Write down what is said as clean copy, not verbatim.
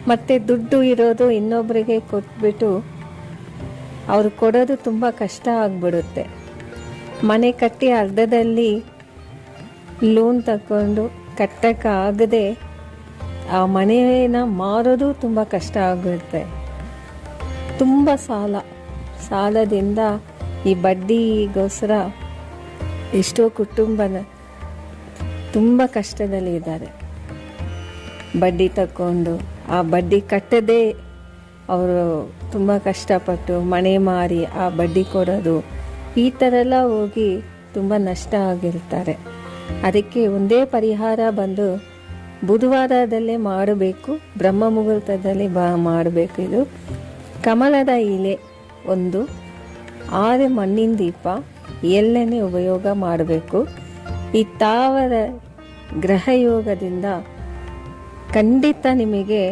ಮತ್ತು ದುಡ್ಡು ಇರೋದು ಇನ್ನೊಬ್ಬರಿಗೆ ಕೊಟ್ಬಿಟ್ಟು ಅವ್ರು ಕೊಡೋದು ತುಂಬ ಕಷ್ಟ ಆಗಿಬಿಡುತ್ತೆ. ಮನೆ ಕಟ್ಟಿ ಅರ್ಧದಲ್ಲಿ ಲೋನ್ ತಗೊಂಡು ಕಟ್ಟಕ್ಕಾಗದೆ ಆ ಮನೆಯನ್ನು ಮಾರೋದು ತುಂಬ ಕಷ್ಟ ಆಗುತ್ತೆ. ತುಂಬ ಸಾಲದಿಂದ ಈ ಬಡ್ಡಿಗೋಸ್ಕರ ಎಷ್ಟೋ ಕುಟುಂಬನ ತುಂಬ ಕಷ್ಟದಲ್ಲಿ ಇದ್ದಾರೆ. ಬಡ್ಡಿ ತಗೊಂಡು ಆ ಬಡ್ಡಿ ಕಟ್ಟದೇ ಅವರು ತುಂಬ ಕಷ್ಟಪಟ್ಟು ಮನೆ ಮಾರಿ ಆ ಬಡ್ಡಿ ಕೊಡೋದು, ಈ ಥರ ಎಲ್ಲ ಹೋಗಿ ತುಂಬ ನಷ್ಟ ಆಗಿರ್ತಾರೆ. ಅದಕ್ಕೆ ಒಂದೇ ಪರಿಹಾರ ಬಂದು ಬುಧವಾರದಲ್ಲೇ ಮಾಡಬೇಕು, ಬ್ರಹ್ಮ ಮುಹೂರ್ತದಲ್ಲಿ ಮಾಡಬೇಕು. ಇದು ಕಮಲದ ಎಲೆ ಒಂದು, 6 ಮಣ್ಣಿನ ದೀಪ, ಎಳ್ಳೆಣ್ಣೆ ಉಪಯೋಗ ಮಾಡಬೇಕು. ಈ ತಾವರ ಗ್ರಹಯೋಗದಿಂದ ಖಂಡಿತ ನಿಮಗೆ